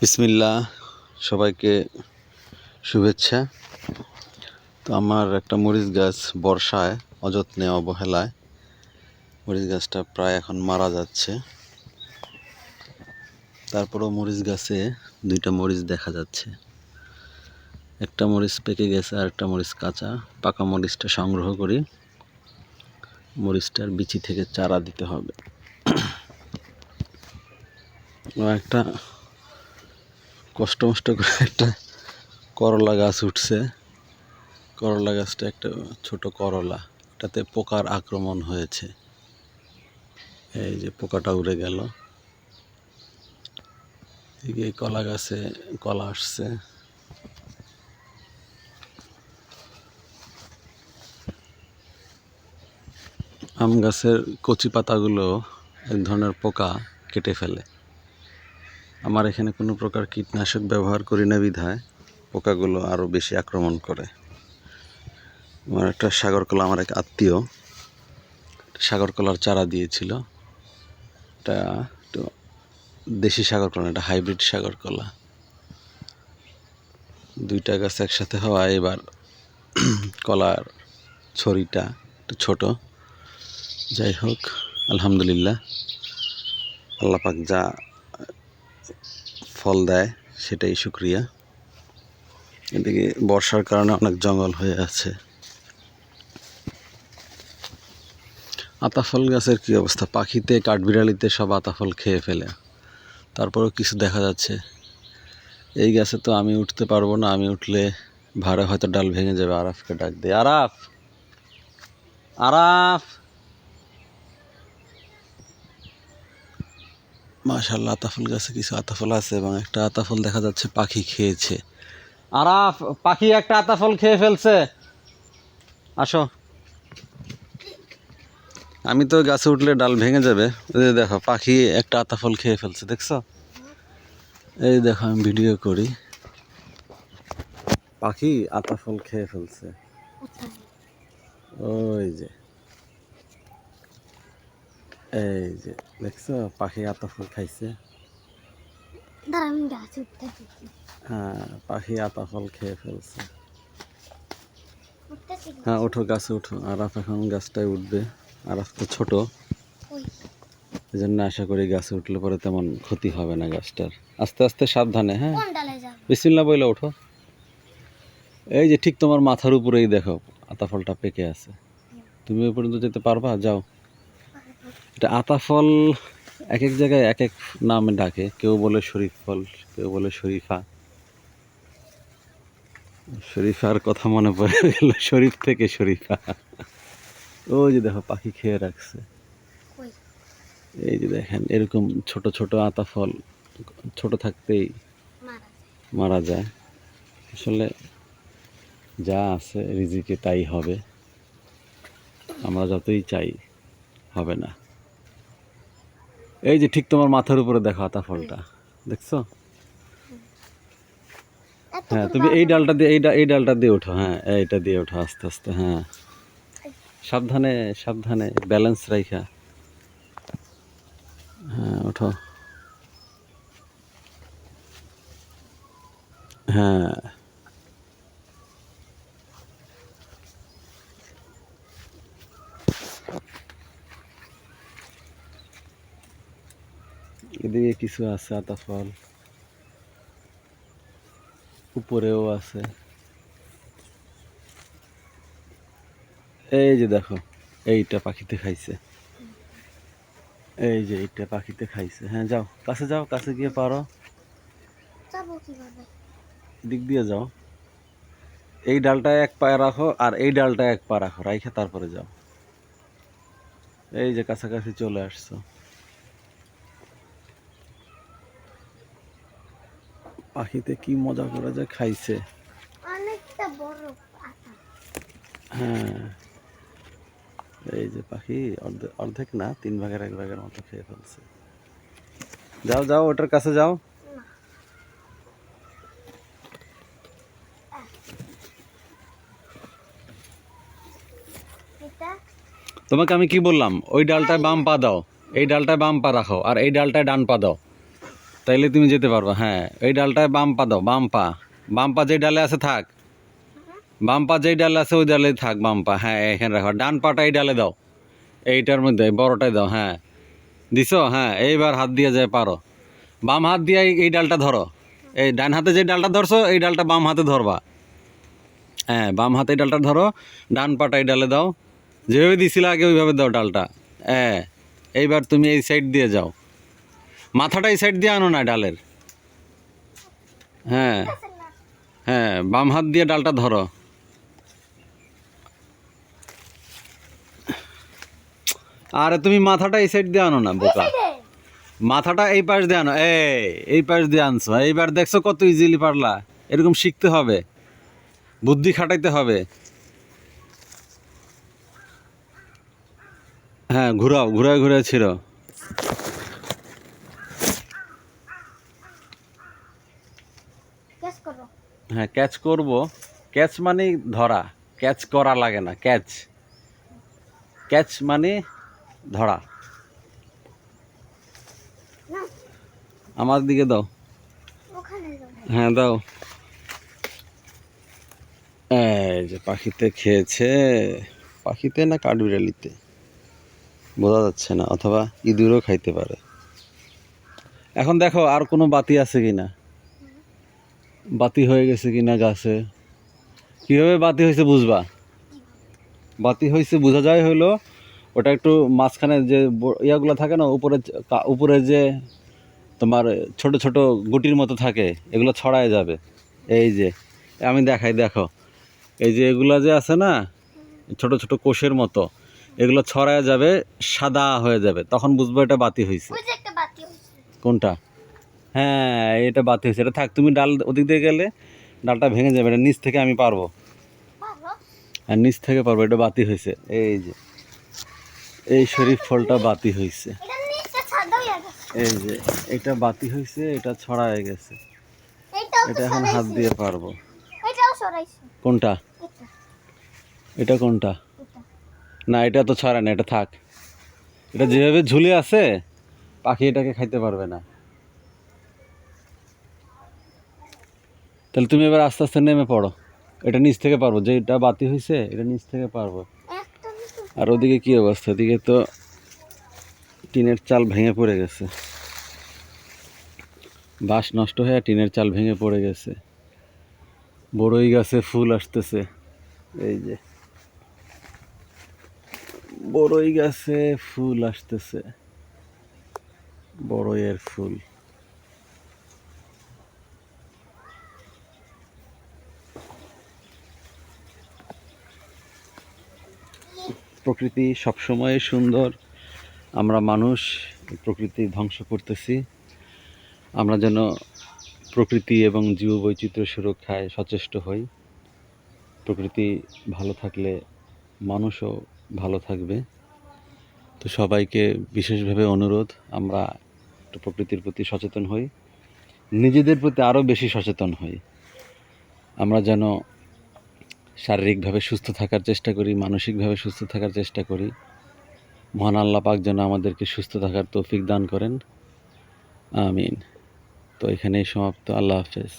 বিসমিল্লাহ, সবাইকে শুভেচ্ছা। তো আমার একটা মরিচ গাছ বর্ষায় অযত্নে অবহেলায় মরিচ গাছটা প্রায় এখন মারা যাচ্ছে। তারপরও মরিচ গাছে দুইটা মরিচ দেখা যাচ্ছে, একটা মরিচ পেকে গেছে আর একটা মরিচ কাঁচা। পাকা মরিচটা সংগ্রহ করি, মরিচটার বিচি থেকে চারা দিতে হবে। একটা কষ্ট করে একটা করলা গাছ উঠছে। করলা গাছটা একটা ছোট করলা, এটাতে পোকার আক্রমণ হয়েছে। এই যে পোকাটা উড়ে গেল। এই কলা গাছে কলা আসছে। আম গাছের কচি পাতাগুলো এক ধরনের পোকা কেটে ফেলে। আমার এখানে কোনো প্রকার কীটনাশক ব্যবহার করি না বিধায় পোকাগুলো আরও বেশি আক্রমণ করে। আমার একটা সাগরকলা, আমার এক আত্মীয় সাগরকলার চারা দিয়েছিল। এটা একটু দেশি সাগরকলা, এটা হাইব্রিড সাগরকলা। দুইটা গাছ একসাথে হওয়ায় এবার কলার ছড়িটা একটু ছোট। যাই হোক, আলহামদুলিল্লাহ, আল্লাহ পাক যা ফল দেয় সেটাই শুকরিয়া। এদিকে বর্ষার কারণে অনেক জঙ্গল হয়ে আছে। আতাফল গাছের কি অবস্থা, পাখিতে কাঠবিড়ালিতে সব আতাফল খেয়ে ফেলে। তারপরেও কিছু দেখা যাচ্ছে। এই গাছে তো আমি উঠতে পারবো না, আমি উঠলে ভারে হয়তো ডাল ভেঙে যাবে। আরাফকে ডাক দে, আরাফ, আরাফ। মাশাআল্লাহ, আতাফল গাছে কিছু আতাফল আছে এবং একটা আতাফল দেখা যাচ্ছে পাখি খেয়েছে। আরাফ, পাখি একটা আতাফল খেয়ে ফেলছে, আসো। আমি তো গাছে উঠলে ডাল ভেঙে যাবে। দেখো, পাখি একটা আতাফল খেয়ে ফেলছে, দেখছো? এই দেখো, আমি ভিডিও করি, পাখি আতাফল খেয়ে ফেলছে। ওই যে, এই যে দেখছো, পাখি আতাফল খাইছে। হ্যাঁ, পাখি আতাফল খেয়ে ফেলছে। হ্যাঁ, ওঠো, গাছে ওঠো। আরাফ এখন গাছটায় উঠবে। আরাফ তো ছোট, এই জন্য আশা করি গাছে উঠলে পরে তেমন ক্ষতি হবে না গাছটার। আস্তে আস্তে, সাবধানে। হ্যাঁ, বিসমিল্লাহ বলে ওঠো। এই যে ঠিক তোমার মাথার উপরেই দেখো আতাফলটা পেকে আছে। তুমি ওই পর্যন্ত যেতে পারবা? যাও। এটা আতাফল এক এক জায়গায় এক এক নামে ডাকে। কেউ বলে শরীফ ফল, কেউ বলে শরীফা। শরীফার কথা মনে পড়ে গেল, শরীফ থেকে শরীফা। ওই যে দেখো, পাখি খেয়ে রাখছে। এই যে দেখেন, এরকম ছোট ছোট আতাফল ছোট থাকতেই মারা যায়। আসলে যা আছে রিজিকে তাই হবে, আমরা যতই চাই হবে না। এই যে ঠিক তোমার মাথার উপরে দেখো আতাফলটা, দেখছো? হ্যাঁ, তুমি এই ডালটা দিয়ে এই ডালটা দিয়ে ওঠো। হ্যাঁ, এইটা দিয়ে ওঠো আস্তে আস্তে। হ্যাঁ, সাবধানে সাবধানে, ব্যালেন্স রাইখা। হ্যাঁ, ওঠো। হ্যাঁ, এদিকে কিছু আছে আতাফল, উপরেও আছে। এই যে দেখো, এইটা পাখিতে খাইছে। এই যে এইটা পাখিতে খাইছে। হ্যাঁ, যাও, কাছে যাও, কাছে গিয়ে পারো। দিক দিয়ে যাও। এই ডালটায় এক পায়ে রাখো আর এই ডালটায় এক পা রাখো, রাইখে তারপরে যাও। এই যে কাছাকাছি চলে আসছো। পাখিতে কি মজা করে যে খাইছে। হ্যাঁ, এই যে পাখি অর্ধেক না, 3 ভাগের 1 ভাগের মতো খেয়ে ফেলছে। যাও যাও, ওটার কাছে যাও। তোমাকে আমি কি বললাম? ওই ডালটায় বাম পা দাও, এই ডালটায় বাম পা রাখো আর এই ডালটায় ডান পা দাও। তাইলে তুমি যেতে পারবা। হ্যাঁ, এই ডালটায় বাম পা দাও, বাম পা। বাম পা যেই ডালে আছে থাক, বাম পা যেই ডালে আছে ওই ডালে থাক, বাম পা। হ্যাঁ, এখানে রাখো। ডান পাটা এই ডালে দাও, এইটার মধ্যে বড়টাই দাও। হ্যাঁ, দিছো? হ্যাঁ, এইবার হাত দিয়ে যায় পারো। বাম হাত দিয়ে এই ডালটা ধরো। এই ডান হাতে যে ডালটা ধরছো এই ডালটা বাম হাতে ধরবা। হ্যাঁ, বাম হাতে এই ডালটা ধরো, ডান পাটা এই ডালে দাও। যেভাবে দিছিলে আগে ওইভাবে দাও ডালটা। হ্যাঁ, এইবার তুমি এই সাইড দিয়ে যাও, মাথাটা এই সাইড দিয়ে আনো না ডালের। হ্যাঁ হ্যাঁ, বাম হাত দিয়ে ডালটা ধরো। আরে তুমি মাথাটা এই সাইড দিয়ে আনো না বোকা, মাথাটা এই পাশ দিয়ে আনো। এই পাশ দিয়ে আনছো, এইবার দেখছো কত ইজিলি পারলা। এরকম শিখতে হবে, বুদ্ধি খাটাইতে হবে। হ্যাঁ, ঘুরাও, ঘুরায় ঘুরায় ছিড়ো। হ্যাঁ, ক্যাচ করব। ক্যাচ মানে ধরা, ক্যাচ করা লাগে না। ক্যাচ, ক্যাচ মানে ধরা। আমার দিকে দাও। হ্যাঁ দাও। এই যে পাখিতে খেয়েছে, পাখিতে না কাঠবিড়ালিতে বোঝা যাচ্ছে না, অথবা ইঁদুরও খাইতে পারে। এখন দেখো আর কোনো বাতি আছে কিনা, বাতি হয়ে গেছে কিনা গাছে। কীভাবে বাতি হয়েছে বুঝবা? বাতি হয়েছে বোঝা যায় হইলো ওটা একটু মাঝখানে যে ইয়াগুলো থাকে না, উপরে উপরে যে তোমার ছোট ছোট গুটির মতো থাকে, এগুলো ছড়ায় যাবে। এই যে আমি দেখাই, দেখো এই যে এগুলা যে আছে না, ছোট ছোট কোষের মতো, এগুলো ছড়ায় যাবে, সাদা হয়ে যাবে, তখন বুঝবো এটা বাতি হয়েছে। কোনটা? হ্যাঁ, এটা বাতি হয়েছে। এটা থাক, তুমি ডাল ওদিক দিয়ে গেলে ডালটা ভেঙে যাবে। এটা নিচ থেকে আমি পারবো, আর নিচ থেকে পারবো। এটা বাতি হয়েছে। এই যে এই শরীফ ফলটা বাতি হয়েছে। এই যে এটা বাতি হয়েছে, এটা ছড়ায় গেছে। এটা এখন হাত দিয়ে পারবো। কোনটা? এটা কোনটা? না, এটা তো ছড়ায় না, এটা থাক। এটা যেভাবে ঝুলে আছে পাখি এটাকে খাইতে পারবে না। তাহলে তুমি এবার আস্তে আস্তে নেমে পড়ো। এটা নিচ থেকে পারবো, যে এটা বাতি হয়েছে এটা নিচ থেকে পারবো। আর ওদিকে কি অবস্থা? ওদিকে তো টিনের চাল ভেঙে পড়ে গেছে, বাঁশ নষ্ট হয়ে টিনের চাল ভেঙে পড়ে গেছে। বড়ই গাছে ফুল আসতেছে। এই যে বড়ই গাছে ফুল আসতেছে, বড়ইয়ের ফুল। প্রকৃতি সবসময় সুন্দর, আমরা মানুষ প্রকৃতি ধ্বংস করতেছি। আমরা যেন প্রকৃতি এবং জীববৈচিত্র্য সুরক্ষায় সচেষ্ট হই। প্রকৃতি ভালো থাকলে মানুষও ভালো থাকবে। তো সবাইকে বিশেষভাবে অনুরোধ, আমরা একটু প্রকৃতির প্রতি সচেতন হই, নিজেদের প্রতি আরও বেশি সচেতন হই। আমরা যেন শারীরিকভাবে সুস্থ থাকার চেষ্টা করি, মানসিকভাবে সুস্থ থাকার চেষ্টা করি। মহান আল্লাহ পাক যেন আমাদেরকে সুস্থ থাকার তৌফিক দান করেন। আমিন। তো এখানেই সমাপ্ত। আল্লাহ হাফেজ।